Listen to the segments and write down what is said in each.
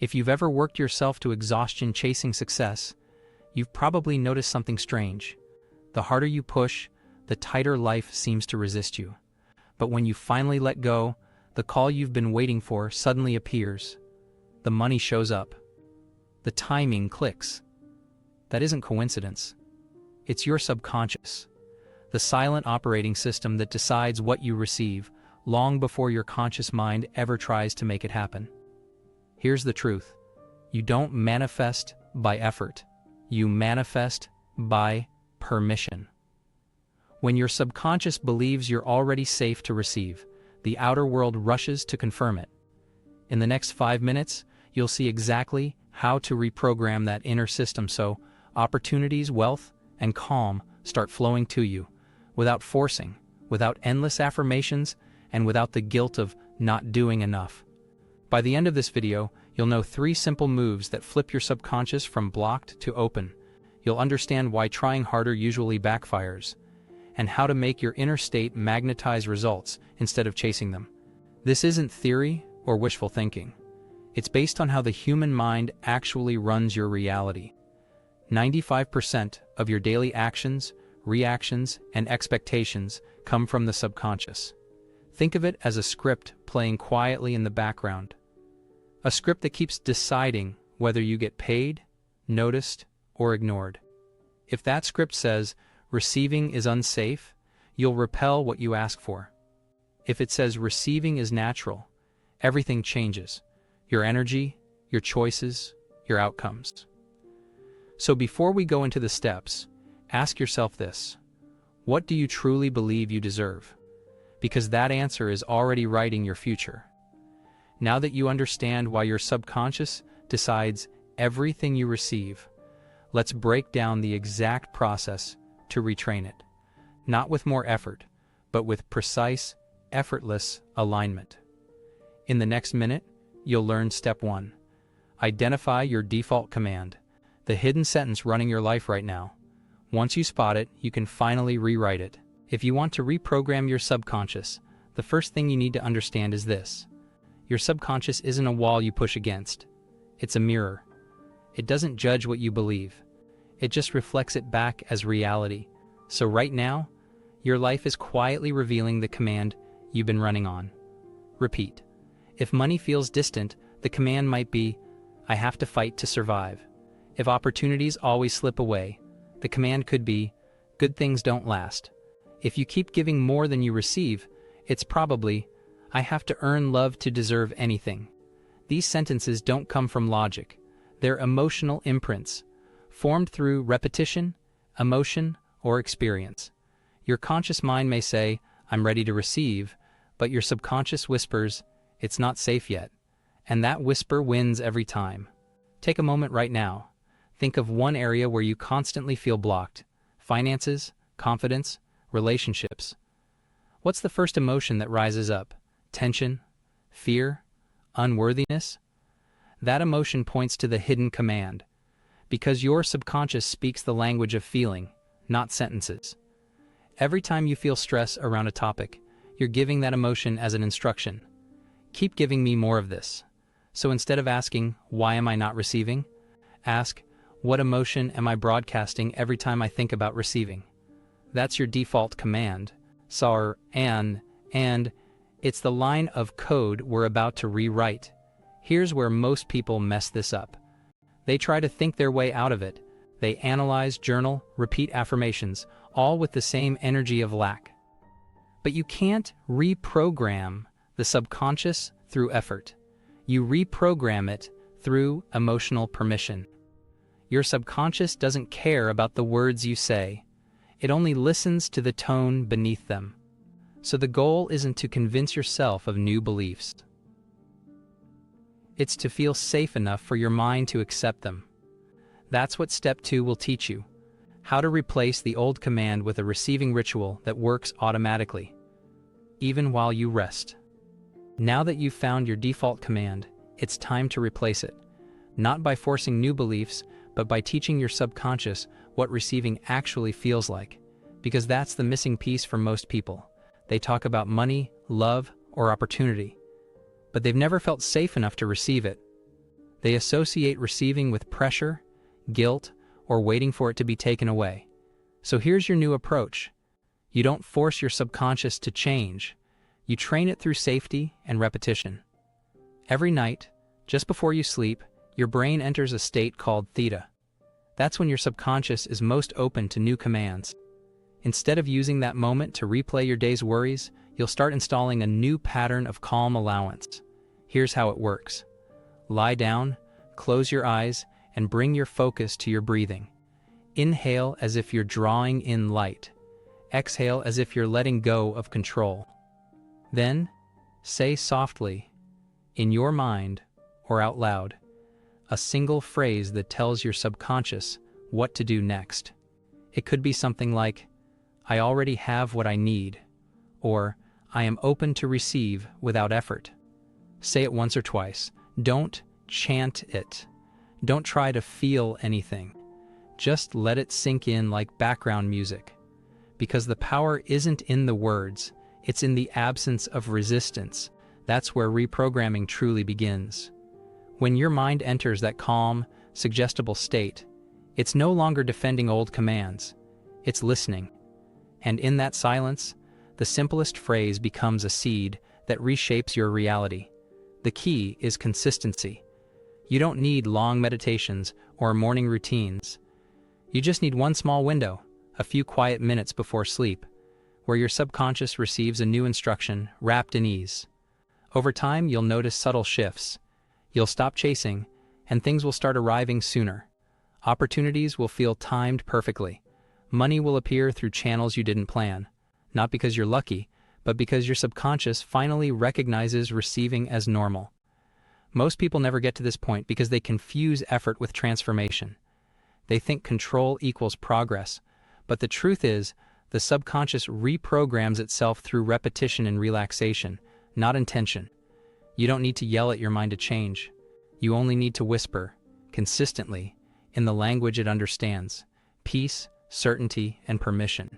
If you've ever worked yourself to exhaustion chasing success, you've probably noticed something strange. The harder you push, the tighter life seems to resist you. But when you finally let go, the call you've been waiting for suddenly appears. The money shows up. The timing clicks. That isn't coincidence. It's your subconscious, the silent operating system that decides what you receive long before your conscious mind ever tries to make it happen. Here's the truth. You don't manifest by effort. You manifest by permission. When your subconscious believes you're already safe to receive, the outer world rushes to confirm it. In the next 5 minutes, you'll see exactly how to reprogram that inner system so opportunities, wealth, and calm start flowing to you, without forcing, without endless affirmations, and without the guilt of not doing enough. By the end of this video, you'll know 3 simple moves that flip your subconscious from blocked to open. You'll understand why trying harder usually backfires, and how to make your inner state magnetize results instead of chasing them. This isn't theory or wishful thinking. It's based on how the human mind actually runs your reality. 95% of your daily actions, reactions, and expectations come from the subconscious. Think of it as a script playing quietly in the background. A script that keeps deciding whether you get paid, noticed, or ignored. If that script says, receiving is unsafe, you'll repel what you ask for. If it says receiving is natural, everything changes. Your energy, your choices, your outcomes. So before we go into the steps, ask yourself this: what do you truly believe you deserve? Because that answer is already writing your future. Now that you understand why your subconscious decides everything you receive, let's break down the exact process to retrain it. Not with more effort, but with precise, effortless alignment. In the next minute, you'll learn Step 1. Identify your default command, the hidden sentence running your life right now. Once you spot it, you can finally rewrite it. If you want to reprogram your subconscious, the first thing you need to understand is this: your subconscious isn't a wall you push against. It's a mirror. It doesn't judge what you believe. It just reflects it back as reality. So right now, your life is quietly revealing the command you've been running on. Repeat. If money feels distant, the command might be, I have to fight to survive. If opportunities always slip away, the command could be, good things don't last. If you keep giving more than you receive, it's probably, I have to earn love to deserve anything. These sentences don't come from logic. They're emotional imprints, formed through repetition, emotion, or experience. Your conscious mind may say, I'm ready to receive, but your subconscious whispers, it's not safe yet. And that whisper wins every time. Take a moment right now. Think of one area where you constantly feel blocked: finances, confidence, relationships. What's the first emotion that rises up? Tension? Fear? Unworthiness? That emotion points to the hidden command, because your subconscious speaks the language of feeling, not sentences. Every time you feel stress around a topic, you're giving that emotion as an instruction. Keep giving me more of this. So instead of asking, why am I not receiving? Ask, what emotion am I broadcasting every time I think about receiving? That's your default command. SAR, and it's the line of code we're about to rewrite. Here's where most people mess this up. They try to think their way out of it. They analyze, journal, repeat affirmations, all with the same energy of lack. But you can't reprogram the subconscious through effort. You reprogram it through emotional permission. Your subconscious doesn't care about the words you say. It only listens to the tone beneath them. So the goal isn't to convince yourself of new beliefs. It's to feel safe enough for your mind to accept them. That's what Step 2 will teach you: how to replace the old command with a receiving ritual that works automatically, even while you rest. Now that you've found your default command, it's time to replace it, not by forcing new beliefs, but by teaching your subconscious what receiving actually feels like, because that's the missing piece for most people. They talk about money, love, or opportunity, but they've never felt safe enough to receive it. They associate receiving with pressure, guilt, or waiting for it to be taken away. So here's your new approach. You don't force your subconscious to change. You train it through safety and repetition. Every night, just before you sleep, your brain enters a state called theta. That's when your subconscious is most open to new commands. Instead of using that moment to replay your day's worries, you'll start installing a new pattern of calm allowance. Here's how it works. Lie down, close your eyes, and bring your focus to your breathing. Inhale as if you're drawing in light. Exhale as if you're letting go of control. Then, say softly, in your mind or out loud, a single phrase that tells your subconscious what to do next. It could be something like, I already have what I need, or I am open to receive without effort. Say it once or twice. Don't chant it. Don't try to feel anything. Just let it sink in like background music. Because the power isn't in the words, it's in the absence of resistance. That's where reprogramming truly begins. When your mind enters that calm, suggestible state, it's no longer defending old commands. It's listening. And in that silence, the simplest phrase becomes a seed that reshapes your reality. The key is consistency. You don't need long meditations or morning routines. You just need one small window, a few quiet minutes before sleep, where your subconscious receives a new instruction wrapped in ease. Over time, you'll notice subtle shifts. You'll stop chasing, and things will start arriving sooner. Opportunities will feel timed perfectly. Money will appear through channels you didn't plan, not because you're lucky, but because your subconscious finally recognizes receiving as normal. Most people never get to this point because they confuse effort with transformation. They think control equals progress, but the truth is, the subconscious reprograms itself through repetition and relaxation, not intention. You don't need to yell at your mind to change. You only need to whisper, consistently, in the language it understands: peace, certainty, and permission.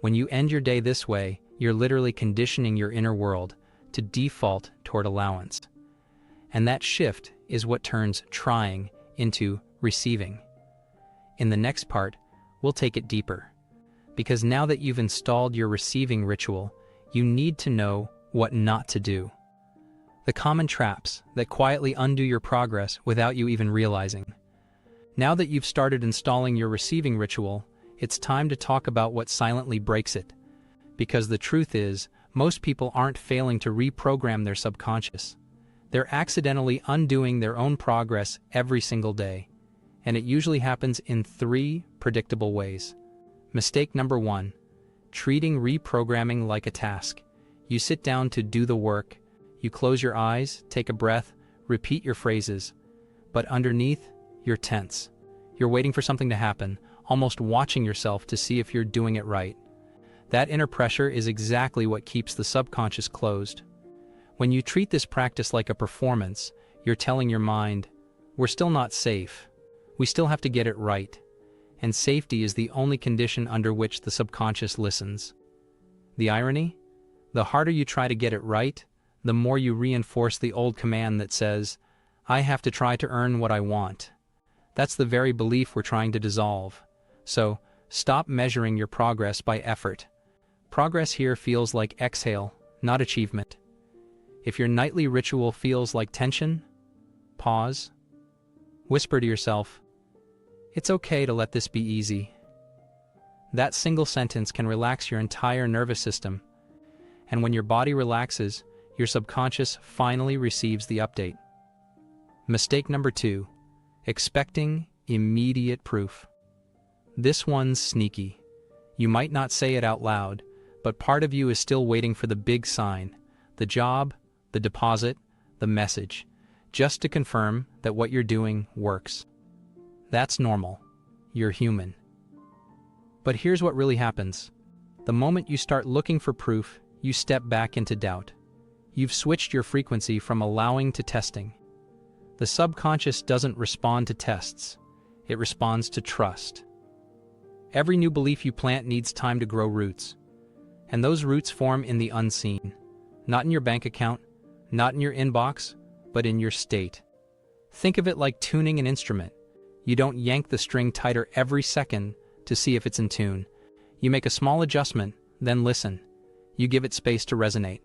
When you end your day this way, you're literally conditioning your inner world to default toward allowance. And that shift is what turns trying into receiving. In the next part, we'll take it deeper. Because now that you've installed your receiving ritual, you need to know what not to do. The common traps that quietly undo your progress without you even realizing. Now that you've started installing your receiving ritual, it's time to talk about what silently breaks it. Because the truth is, most people aren't failing to reprogram their subconscious. They're accidentally undoing their own progress every single day. And it usually happens in 3 predictable ways. Mistake number 1, treating reprogramming like a task. You sit down to do the work. You close your eyes, take a breath, repeat your phrases. But underneath, you're tense. You're waiting for something to happen, almost watching yourself to see if you're doing it right. That inner pressure is exactly what keeps the subconscious closed. When you treat this practice like a performance, you're telling your mind, we're still not safe. We still have to get it right. And safety is the only condition under which the subconscious listens. The irony? The harder you try to get it right, the more you reinforce the old command that says, I have to try to earn what I want. That's the very belief we're trying to dissolve. So, stop measuring your progress by effort. Progress here feels like exhale, not achievement. If your nightly ritual feels like tension, pause. Whisper to yourself, it's okay to let this be easy. That single sentence can relax your entire nervous system. And when your body relaxes, your subconscious finally receives the update. Mistake number 2, expecting immediate proof. This one's sneaky. You might not say it out loud, but part of you is still waiting for the big sign, the job, the deposit, the message, just to confirm that what you're doing works. That's normal. You're human. But here's what really happens. The moment you start looking for proof, you step back into doubt. You've switched your frequency from allowing to testing. The subconscious doesn't respond to tests. It responds to trust. Every new belief you plant needs time to grow roots. And those roots form in the unseen. Not in your bank account, not in your inbox, but in your state. Think of it like tuning an instrument. You don't yank the string tighter every second to see if it's in tune. You make a small adjustment, then listen. You give it space to resonate.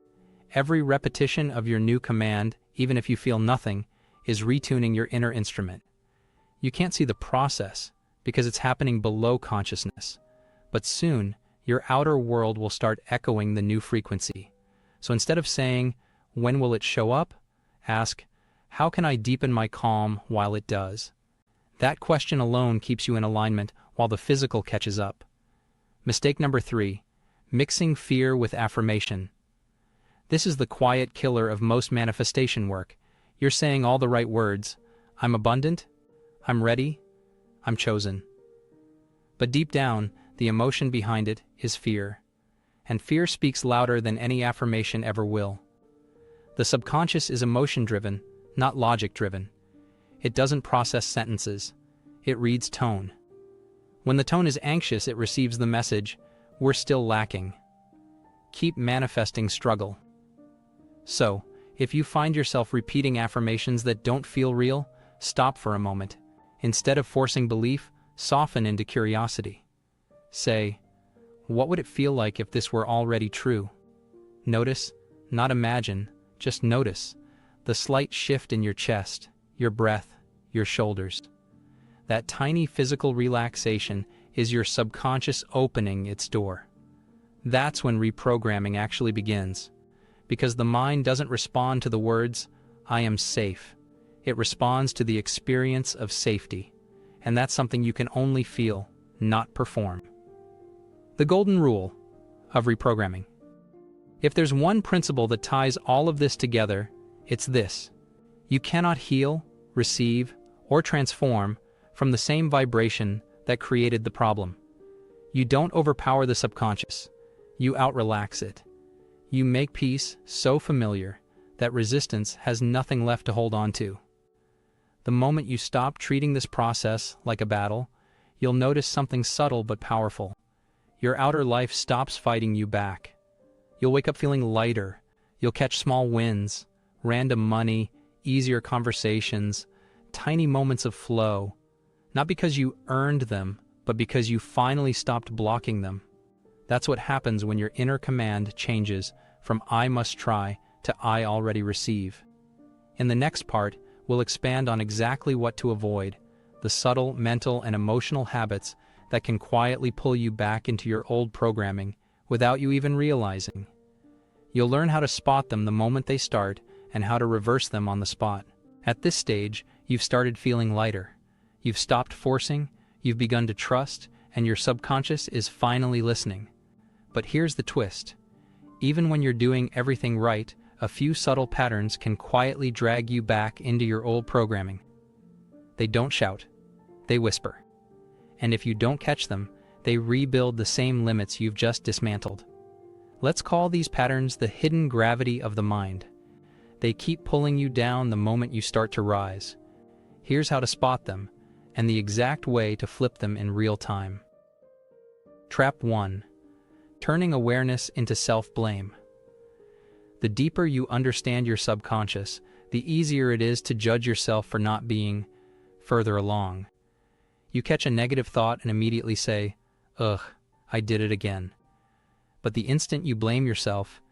Every repetition of your new command, even if you feel nothing, is retuning your inner instrument. You can't see the process because it's happening below consciousness, but soon your outer world will start echoing the new frequency. So instead of saying, "When will it show up?" ask, "How can I deepen my calm while it does?" That question alone keeps you in alignment while the physical catches up. Mistake number 3, mixing fear with affirmation. This is the quiet killer of most manifestation work. You're saying all the right words. I'm abundant, I'm ready, I'm chosen. But deep down, the emotion behind it is fear. And fear speaks louder than any affirmation ever will. The subconscious is emotion-driven, not logic-driven. It doesn't process sentences. It reads tone. When the tone is anxious, it receives the message, "We're still lacking." Keep manifesting struggle. So, if you find yourself repeating affirmations that don't feel real, stop for a moment. Instead of forcing belief, soften into curiosity. Say, "What would it feel like if this were already true?" Notice, not imagine, just notice, the slight shift in your chest, your breath, your shoulders. That tiny physical relaxation is your subconscious opening its door. That's when reprogramming actually begins. Because the mind doesn't respond to the words, "I am safe." It responds to the experience of safety. And that's something you can only feel, not perform. The golden rule of reprogramming. If there's one principle that ties all of this together, it's this. You cannot heal, receive, or transform from the same vibration that created the problem. You don't overpower the subconscious. You out-relax it. You make peace so familiar that resistance has nothing left to hold on to. The moment you stop treating this process like a battle, you'll notice something subtle but powerful. Your outer life stops fighting you back. You'll wake up feeling lighter. You'll catch small wins, random money, easier conversations, tiny moments of flow. Not because you earned them, but because you finally stopped blocking them. That's what happens when your inner command changes from "I must try" to "I already receive." In the next part, we'll expand on exactly what to avoid, the subtle mental and emotional habits that can quietly pull you back into your old programming without you even realizing. You'll learn how to spot them the moment they start and how to reverse them on the spot. At this stage, you've started feeling lighter. You've stopped forcing, you've begun to trust, and your subconscious is finally listening. But here's the twist. Even when you're doing everything right, a few subtle patterns can quietly drag you back into your old programming. They don't shout, they whisper. And if you don't catch them, they rebuild the same limits you've just dismantled. Let's call these patterns the hidden gravity of the mind. They keep pulling you down the moment you start to rise. Here's how to spot them, and the exact way to flip them in real time. Trap 1. Turning awareness into self-blame. The deeper you understand your subconscious, the easier it is to judge yourself for not being further along. You catch a negative thought and immediately say, "Ugh, I did it again." But the instant you blame yourself,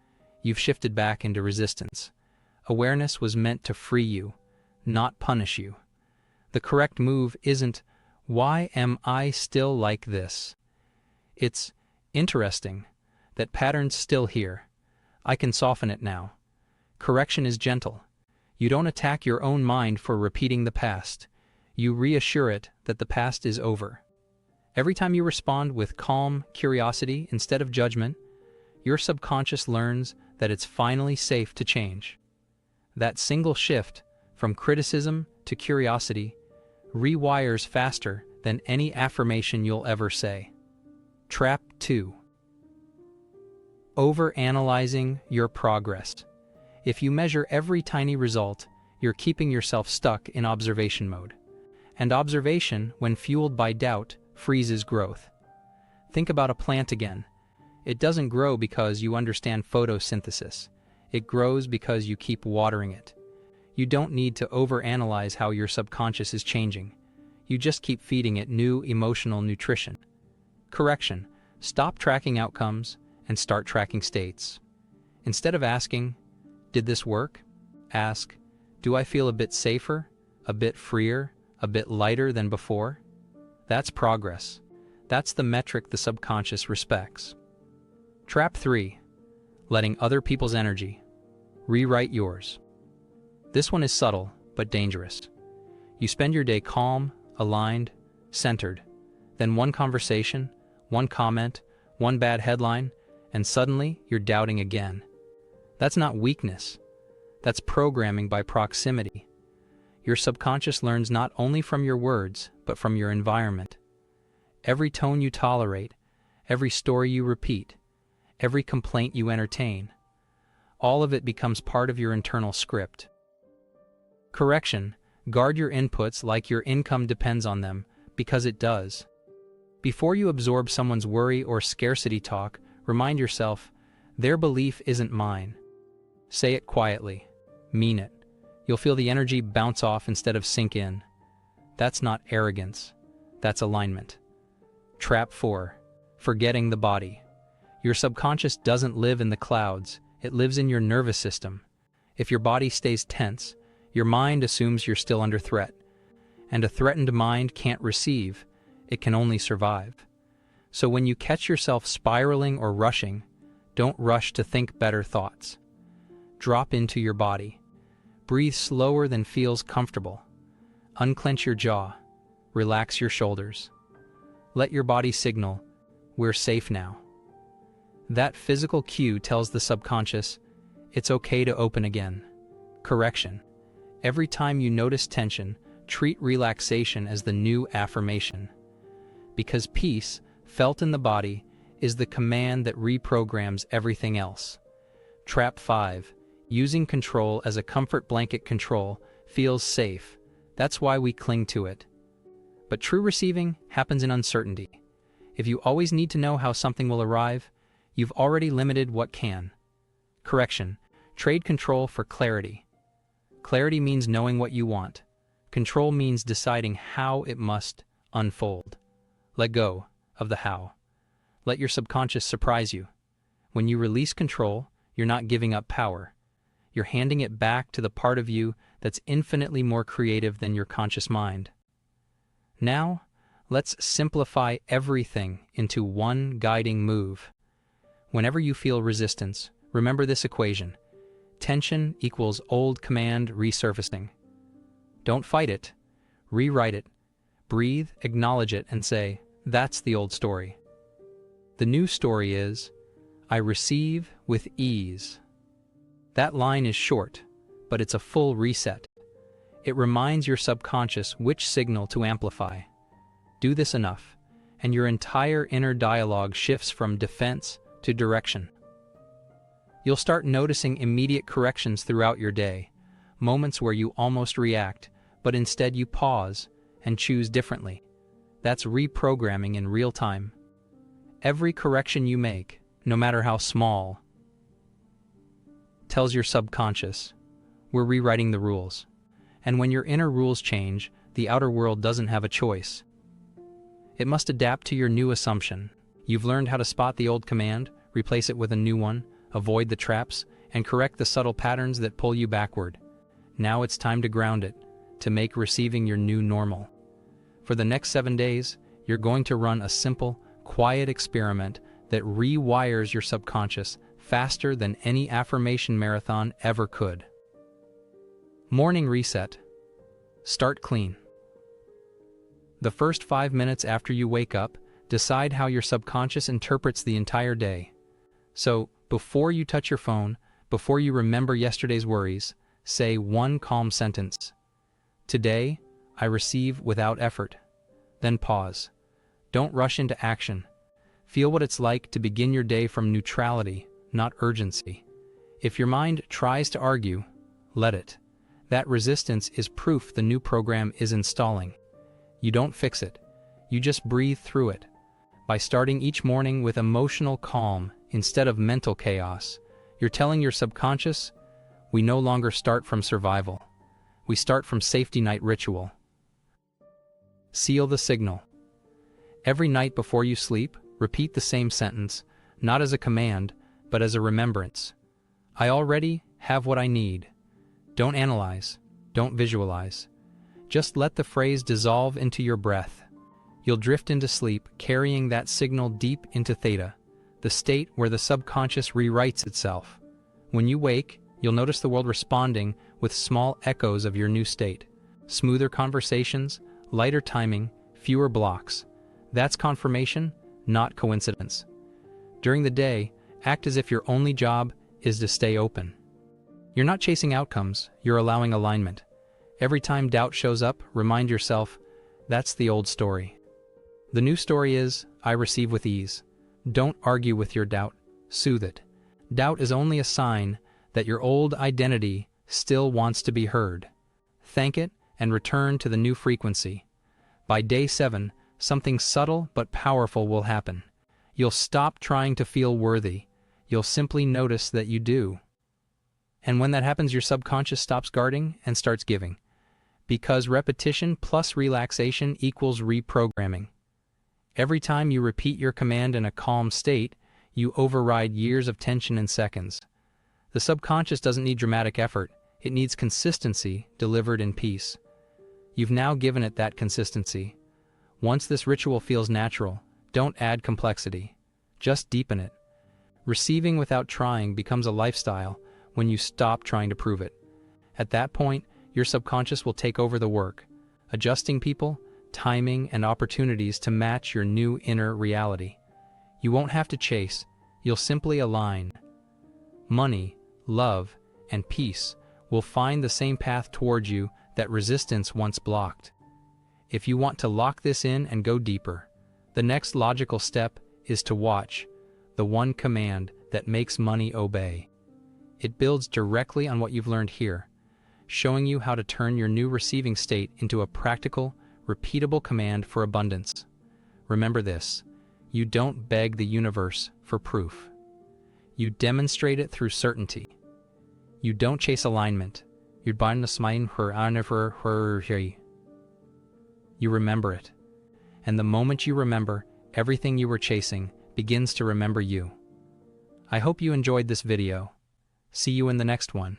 you've shifted back into resistance. Awareness was meant to free you, not punish you. The correct move isn't, "Why am I still like this?" It's, "Interesting, that pattern's still here. I can soften it now." Correction is gentle. You don't attack your own mind for repeating the past. You reassure it that the past is over. Every time you respond with calm curiosity instead of judgment, your subconscious learns that it's finally safe to change. That single shift, from criticism to curiosity, rewires faster than any affirmation you'll ever say. Trap 2. Overanalyzing your progress. If you measure every tiny result, you're keeping yourself stuck in observation mode. And observation, when fueled by doubt, freezes growth. Think about a plant again. It doesn't grow because you understand photosynthesis. It grows because you keep watering it. You don't need to overanalyze how your subconscious is changing. You just keep feeding it new emotional nutrition. Correction: stop tracking outcomes and start tracking states. Instead of asking, "Did this work?" ask, "Do I feel a bit safer, a bit freer, a bit lighter than before?" That's progress. That's the metric the subconscious respects. Trap 3. Letting other people's energy rewrite yours. This one is subtle, but dangerous. You spend your day calm, aligned, centered. Then one conversation, one comment, one bad headline, and suddenly you're doubting again. That's not weakness. That's programming by proximity. Your subconscious learns not only from your words, but from your environment. Every tone you tolerate, every story you repeat, every complaint you entertain, all of it becomes part of your internal script. Correction: guard your inputs like your income depends on them, because it does. Before you absorb someone's worry or scarcity talk, remind yourself, their belief isn't mine. Say it quietly. Mean it. You'll feel the energy bounce off instead of sink in. That's not arrogance. That's alignment. Trap 4. Forgetting the body. Your subconscious doesn't live in the clouds. It lives in your nervous system. If your body stays tense, your mind assumes you're still under threat. And a threatened mind can't receive. It can only survive. So when you catch yourself spiraling or rushing, don't rush to think better thoughts. Drop into your body. Breathe slower than feels comfortable. Unclench your jaw. Relax your shoulders. Let your body signal, "We're safe now." That physical cue tells the subconscious, it's okay to open again. Correction: every time you notice tension, treat relaxation as the new affirmation. Because peace, felt in the body, is the command that reprograms everything else. Trap 5. Using control as a comfort blanket. Control feels safe. That's why we cling to it. But true receiving happens in uncertainty. If you always need to know how something will arrive, you've already limited what can. Correction: trade control for clarity. Clarity means knowing what you want. Control means deciding how it must unfold. Let go of the how. Let your subconscious surprise you. When you release control, you're not giving up power. You're handing it back to the part of you that's infinitely more creative than your conscious mind. Now, let's simplify everything into one guiding move. Whenever you feel resistance, remember this equation. Tension equals old command resurfacing. Don't fight it. Rewrite it. Breathe, acknowledge it, and say, that's the old story. The new story is, I receive with ease. That line is short, but it's a full reset. It reminds your subconscious which signal to amplify. Do this enough, and your entire inner dialogue shifts from defense to direction. You'll start noticing immediate corrections throughout your day, moments where you almost react, but instead you pause and choose differently. That's reprogramming in real time. Every correction you make, no matter how small, tells your subconscious, we're rewriting the rules. And when your inner rules change, the outer world doesn't have a choice. It must adapt to your new assumption. You've learned how to spot the old command, replace it with a new one, avoid the traps, and correct the subtle patterns that pull you backward. Now it's time to ground it, to make receiving your new normal. For the next 7 days, you're going to run a simple, quiet experiment that rewires your subconscious faster than any affirmation marathon ever could. Morning reset. Start clean. The first 5 minutes after you wake up, decide how your subconscious interprets the entire day. So, before you touch your phone, before you remember yesterday's worries, say one calm sentence. Today, I receive without effort. Then pause. Don't rush into action. Feel what it's like to begin your day from neutrality, not urgency. If your mind tries to argue, let it. That resistance is proof the new program is installing. You don't fix it. You just breathe through it. By starting each morning with emotional calm instead of mental chaos, you're telling your subconscious, we no longer start from survival. we start from safety night ritual. Seal the signal. Every night before you sleep, repeat the same sentence, not as a command, but as a remembrance. I already have what I need. Don't analyze. Don't visualize. Just let the phrase dissolve into your breath. You'll drift into sleep, carrying that signal deep into theta, the state where the subconscious rewrites itself. When you wake, you'll notice the world responding with small echoes of your new state. Smoother conversations, lighter timing, fewer blocks. That's confirmation, not coincidence. During the day, act as if your only job is to stay open. You're not chasing outcomes, you're allowing alignment. Every time doubt shows up, remind yourself, that's the old story. The new story is, I receive with ease. Don't argue with your doubt, soothe it. Doubt is only a sign that your old identity still wants to be heard. Thank it and return to the new frequency. By day 7, something subtle but powerful will happen. You'll stop trying to feel worthy. You'll simply notice that you do. And when that happens, your subconscious stops guarding and starts giving. Because repetition plus relaxation equals reprogramming. Every time you repeat your command in a calm state, you override years of tension in seconds. The subconscious doesn't need dramatic effort. It needs consistency delivered in peace. You've now given it that consistency. Once this ritual feels natural, don't add complexity. Just deepen it. Receiving without trying becomes a lifestyle when you stop trying to prove it. At that point, your subconscious will take over the work, adjusting people, timing, and opportunities to match your new inner reality. You won't have to chase, you'll simply align. Money, love, and peace will find the same path towards you that resistance once blocked. If you want to lock this in and go deeper, the next logical step is to watch the one command that makes money obey. It builds directly on what you've learned here, showing you how to turn your new receiving state into a practical, repeatable command for abundance. Remember this, you don't beg the universe for proof. You demonstrate it through certainty. You don't chase alignment. You remember it. And the moment you remember, everything you were chasing begins to remember you. I hope you enjoyed this video. See you in the next one.